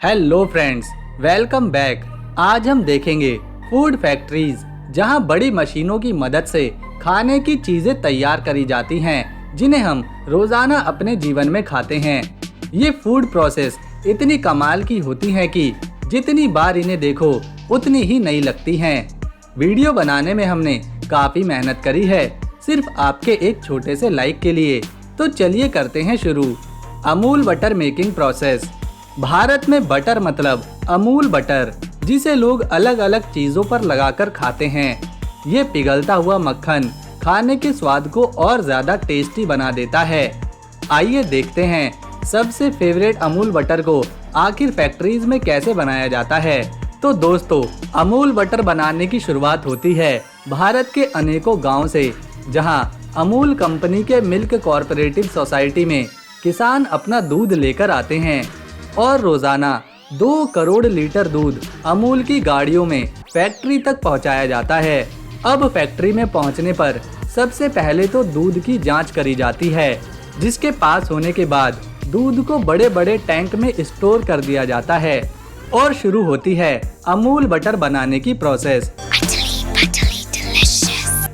Hello friends, welcome back. आज हम देखेंगे फूड फैक्ट्रीज, जहां बड़ी मशीनों की मदद से खाने की चीजें तैयार करी जाती हैं, जिन्हें हम रोजाना अपने जीवन में खाते हैं। ये फूड प्रोसेस इतनी कमाल की होती हैं कि जितनी बार इन्हें देखो उतनी ही नई लगती हैं। वीडियो बनाने में हमने काफी मेहनत करी है, सिर्फ आपके एक छोटे से लाइक के लिए। तो चलिए करते हैं शुरू। Amul butter making process. Bharat में बटर मतलब अमूल बटर, जिसे लोग अलग अलग चीजों पर लगाकर खाते हैं। ये पिघलता हुआ मक्खन खाने के स्वाद को और ज्यादा टेस्टी बना देता है। आइए देखते हैं सबसे फेवरेट अमूल बटर को आखिर फैक्ट्रीज में कैसे बनाया जाता है। तो दोस्तों, अमूल बटर बनाने की शुरुआत होती है भारत के अनेकों गाँव से, जहां अमूल कंपनी के मिल्क कॉर्पोरेटिव सोसाइटी में किसान अपना दूध लेकर आते हैं और रोजाना 2 करोड़ लीटर दूध अमूल की गाड़ियों में फैक्ट्री तक पहुंचाया जाता है। अब फैक्ट्री में पहुंचने पर सबसे पहले तो दूध की जांच करी जाती है, जिसके पास होने के बाद दूध को बड़े बड़े टैंक में स्टोर कर दिया जाता है और शुरू होती है अमूल बटर बनाने की प्रोसेस।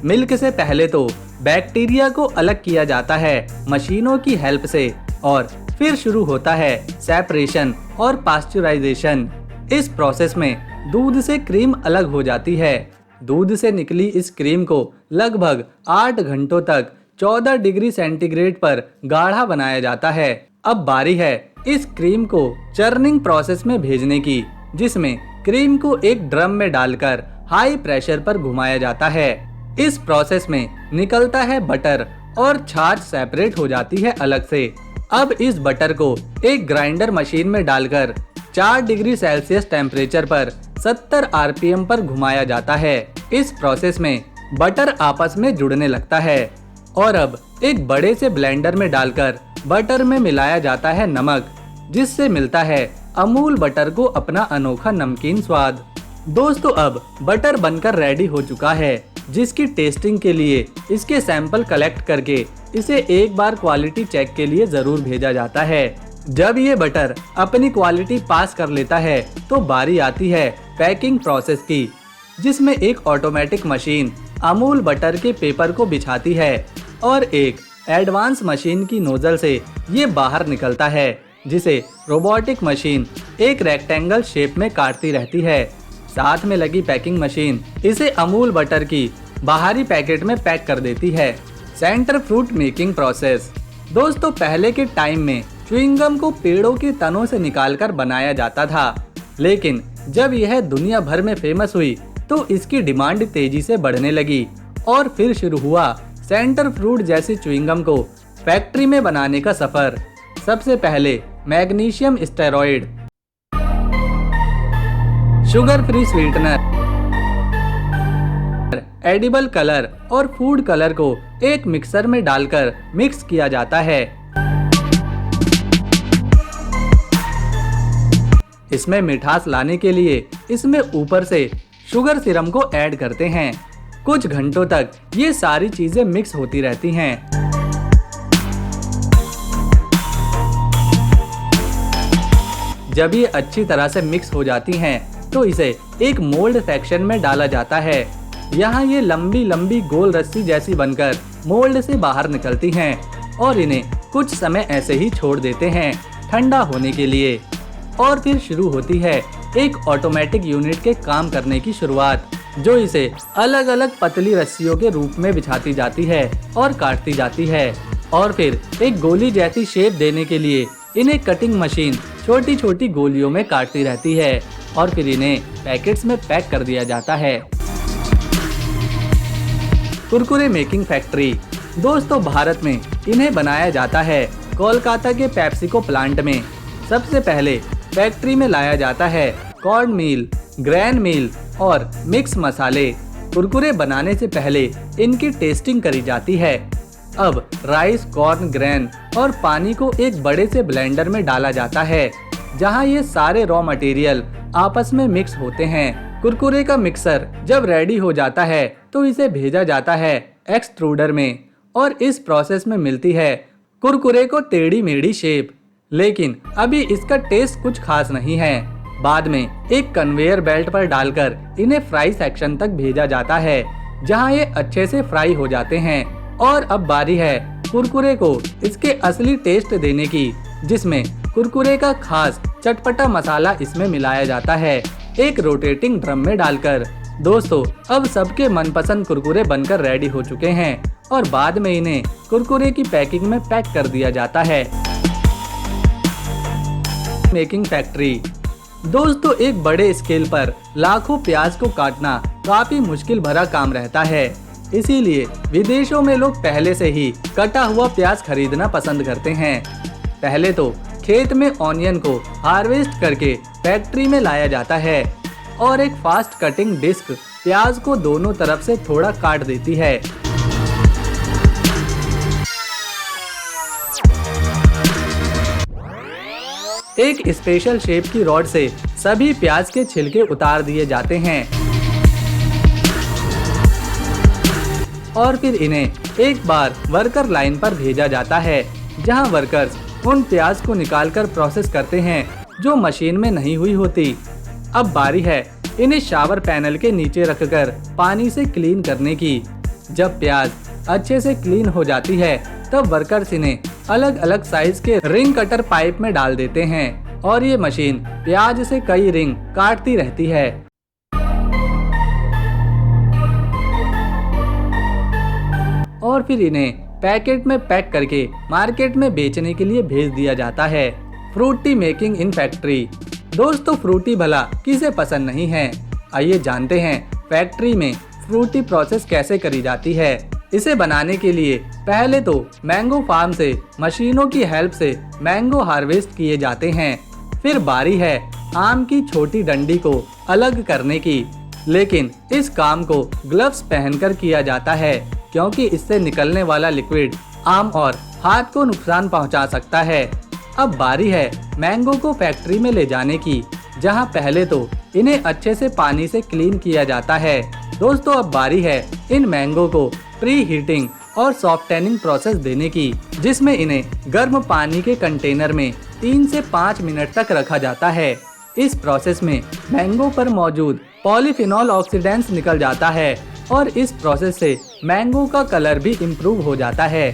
मिल्क से पहले तो बैक्टीरिया को अलग किया जाता है मशीनों की हेल्प से, और फिर शुरू होता है सेपरेशन और पास्चुराइजेशन। इस प्रोसेस में दूध से क्रीम अलग हो जाती है। दूध से निकली इस क्रीम को लगभग 8 घंटों तक 14 डिग्री सेंटीग्रेड पर गाढ़ा बनाया जाता है। अब बारी है इस क्रीम को चर्निंग प्रोसेस में भेजने की, जिसमें क्रीम को एक ड्रम में डालकर हाई प्रेशर पर घुमाया जाता है। इस प्रोसेस में निकलता है बटर और छाछ सेपरेट हो जाती है अलग से। अब इस बटर को एक ग्राइंडर मशीन में डालकर 4 डिग्री सेल्सियस टेम्परेचर पर 70 आरपीएम पर घुमाया जाता है। इस प्रोसेस में बटर आपस में जुड़ने लगता है और अब एक बड़े से ब्लेंडर में डालकर बटर में मिलाया जाता है नमक, जिससे मिलता है अमूल बटर को अपना अनोखा नमकीन स्वाद। दोस्तों, अब बटर बनकर रेडी हो चुका है, जिसकी टेस्टिंग के लिए इसके सैंपल कलेक्ट करके इसे एक बार क्वालिटी चेक के लिए जरूर भेजा जाता है। जब ये बटर अपनी क्वालिटी पास कर लेता है तो बारी आती है पैकिंग प्रोसेस की, जिसमें एक ऑटोमेटिक मशीन अमूल बटर के पेपर को बिछाती है और एक एडवांस मशीन की नोजल से ये बाहर निकलता है, जिसे रोबोटिक मशीन एक रेक्टेंगल शेप में काटती रहती है। साथ में लगी पैकिंग मशीन इसे अमूल बटर की बाहरी पैकेट में पैक कर देती है। Centre fruit making process. दोस्तों, पहले के टाइम में च्युइंगम को पेड़ों के तनों से निकालकर बनाया जाता था, लेकिन जब यह दुनिया भर में फेमस हुई तो इसकी डिमांड तेजी से बढ़ने लगी और फिर शुरू हुआ सेंटर फ्रूट जैसी च्युइंगम को फैक्ट्री में बनाने का सफर। सबसे पहले magnesium steroid, sugar free sweetener, edible colour और फूड कलर को एक मिक्सर में डालकर मिक्स किया जाता है। इसमें मिठास लाने के लिए इसमें ऊपर से शुगर सिरम को ऐड करते हैं। कुछ घंटों तक ये सारी चीजें मिक्स होती रहती हैं। जब ये अच्छी तरह से मिक्स हो जाती हैं, तो इसे एक मोल्ड सेक्शन में डाला जाता है। यहाँ ये लंबी लंबी गोल रस्सी जैसी बनकर मोल्ड से बाहर निकलती हैं और इन्हें कुछ समय ऐसे ही छोड़ देते हैं ठंडा होने के लिए। और फिर शुरू होती है एक ऑटोमेटिक यूनिट के काम करने की शुरुआत, जो इसे अलग अलग पतली रस्सियों के रूप में बिछाती जाती है और काटती जाती है। और फिर एक गोली जैसी शेप देने के लिए इन्हें कटिंग मशीन छोटी छोटी गोलियों में काटती रहती है और फिर इन्हें पैकेट्स में पैक कर दिया जाता है। Kurkure making factory. दोस्तों, भारत में इन्हें बनाया जाता है कोलकाता के पेप्सिको प्लांट में। सबसे पहले फैक्ट्री में लाया जाता है कॉर्न मील, ग्रैन मील और मिक्स मसाले। कुरकुरे बनाने से पहले इनकी टेस्टिंग करी जाती है। अब राइस, कॉर्न, ग्रैन और पानी को एक बड़े से ब्लेंडर में डाला जाता है, जहां ये सारे रॉ मटेरियल आपस में मिक्स होते हैं। कुरकुरे का मिक्सर जब रेडी हो जाता है तो इसे भेजा जाता है एक्सट्रूडर में और इस प्रोसेस में मिलती है कुरकुरे को टेढ़ी मेढ़ी शेप। लेकिन अभी इसका टेस्ट कुछ खास नहीं है। बाद में एक कन्वेयर बेल्ट पर डालकर इन्हें फ्राई सेक्शन तक भेजा जाता है, जहां ये अच्छे से फ्राई हो जाते हैं। और अब बारी है कुरकुरे को इसके असली टेस्ट देने की, जिसमें कुरकुरे का खास चटपटा मसाला इसमें मिलाया जाता है, एक रोटेटिंग ड्रम में डालकर। दोस्तों, अब सबके मनपसंद कुरकुरे बनकर रेडी हो चुके हैं और बाद में इन्हें कुरकुरे की पैकिंग में पैक कर दिया जाता है। Making factory. दोस्तों, एक बड़े स्केल पर लाखों प्याज को काटना काफी मुश्किल भरा काम रहता है। इसीलिए विदेशों में लोग पहले से ही कटा हुआ प्याज खरीदना पसंद करते हैं। पहले तो खेत में ऑनियन को हार्वेस्ट करके फैक्ट्री में लाया जाता है और एक फास्ट कटिंग डिस्क प्याज को दोनों तरफ से थोड़ा काट देती है। एक स्पेशल शेप की रॉड से सभी प्याज के छिलके उतार दिए जाते हैं और फिर इन्हें एक बार वर्कर लाइन पर भेजा जाता है, जहां वर्कर्स उन प्याज को निकालकर प्रोसेस करते हैं जो मशीन में नहीं हुई होती। अब बारी है इन्हें शावर पैनल के नीचे रखकर पानी से क्लीन करने की। जब प्याज अच्छे से क्लीन हो जाती है, तब वर्कर्स इन्हें अलग अलग साइज के रिंग कटर पाइप में डाल देते हैं और ये मशीन प्याज से कई रिंग काटती रहती है। और फिर इन्हें पैकेट में पैक करके मार्केट में बेचने के लिए भेज दिया जाता है। Frooti making in factory. दोस्तों, फ्रूटी भला किसे पसंद नहीं है। आइए जानते हैं फैक्ट्री में फ्रूटी प्रोसेस कैसे करी जाती है। इसे बनाने के लिए पहले तो मैंगो फार्म से मशीनों की हेल्प से मैंगो हार्वेस्ट किए जाते हैं। फिर बारी है आम की छोटी डंडी को अलग करने की, लेकिन इस काम को ग्लव्स पहनकर किया जाता है, क्योंकि इससे निकलने वाला लिक्विड आम और हाथ को नुकसान पहुंचा सकता है। अब बारी है मैंगो को फैक्ट्री में ले जाने की, जहां पहले तो इन्हें अच्छे से पानी से क्लीन किया जाता है। दोस्तों, अब बारी है इन मैंगो को प्री हीटिंग और सॉफ्टनिंग प्रोसेस देने की, जिसमें इन्हें गर्म पानी के कंटेनर में 3 से 5 मिनट तक रखा जाता है। इस प्रोसेस में मैंगो पर मौजूद पॉलीफिनॉल ऑक्सीडेंट्स निकल जाता है और इस प्रोसेस से मैंगो का कलर भी इम्प्रूव हो जाता है।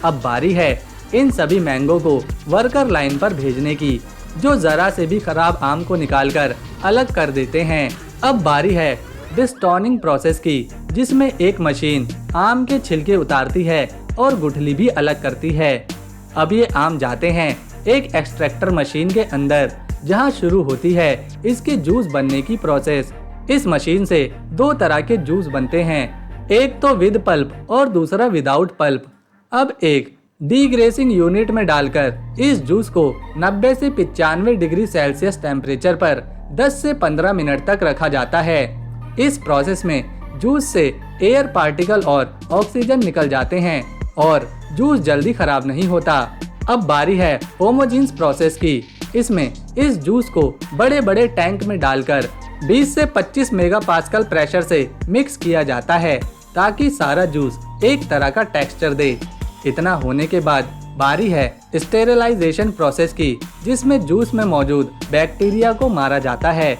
अब बारी है इन सभी मैंगो को वर्कर लाइन पर भेजने की, जो जरा से भी खराब आम को निकालकर अलग कर देते हैं। अब बारी है डिस्टोनिंग प्रोसेस की, जिसमें एक मशीन आम के छिलके उतारती है और गुठली भी अलग करती है। अब ये आम जाते हैं एक एक्सट्रैक्टर मशीन के अंदर, जहां शुरू होती है इसके जूस बनने की प्रोसेस। इस मशीन से 2 तरह के जूस बनते हैं, एक तो विद पल्प और दूसरा विदाउट पल्प। अब एक डीग्रेसिंग यूनिट में डालकर इस जूस को 90 से 95 डिग्री सेल्सियस टेम्परेचर पर 10 से 15 मिनट तक रखा जाता है। इस प्रोसेस में जूस से एयर पार्टिकल और ऑक्सीजन निकल जाते हैं और जूस जल्दी खराब नहीं होता। अब बारी है होमोजीन्स प्रोसेस की। इसमें इस जूस को बड़े बड़े टैंक में डालकर 20 से 25 मेगापास्कल प्रेशर से मिक्स किया जाता है, ताकि सारा जूस एक तरह का टेक्सचर दे। इतना होने के बाद बारी है स्टेरिलाइजेशन प्रोसेस की, जिसमें जूस में मौजूद बैक्टीरिया को मारा जाता है।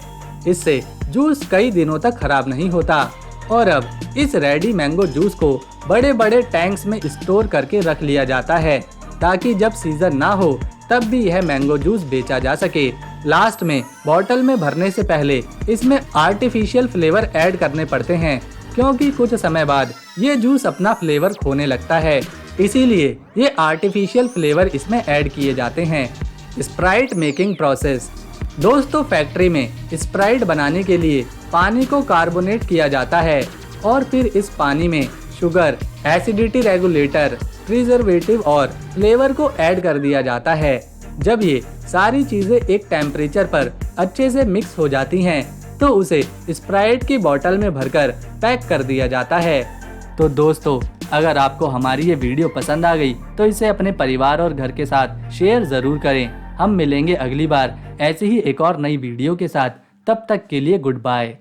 इससे जूस कई दिनों तक खराब नहीं होता। और अब इस रेडी मैंगो जूस को बड़े बड़े टैंक्स में स्टोर करके रख लिया जाता है, ताकि जब सीजन ना हो तब भी यह मैंगो जूस बेचा जा सके। लास्ट में बॉटल में भरने से पहले इसमें आर्टिफिशियल फ्लेवर ऐड करने पड़ते हैं, क्योंकि कुछ समय बाद ये जूस अपना फ्लेवर खोने लगता है, इसीलिए ये आर्टिफिशियल फ्लेवर इसमें ऐड किए जाते हैं। Sprite making process. दोस्तों, फैक्ट्री में स्प्राइट बनाने के लिए पानी को कार्बोनेट किया जाता है और फिर इस पानी में शुगर, एसिडिटी रेगुलेटर, प्रिजर्वेटिव और फ्लेवर को ऐड कर दिया जाता है। जब ये सारी चीजें एक टेम्परेचर पर अच्छे से मिक्स हो जाती हैं, तो उसे स्प्राइट की बोतल में भरकर पैक कर दिया जाता है। तो दोस्तों, अगर आपको हमारी ये वीडियो पसंद आ गई तो इसे अपने परिवार और घर के साथ शेयर जरूर करें। हम मिलेंगे अगली बार ऐसी ही एक और नई वीडियो के साथ। तब तक के लिए गुड बाय।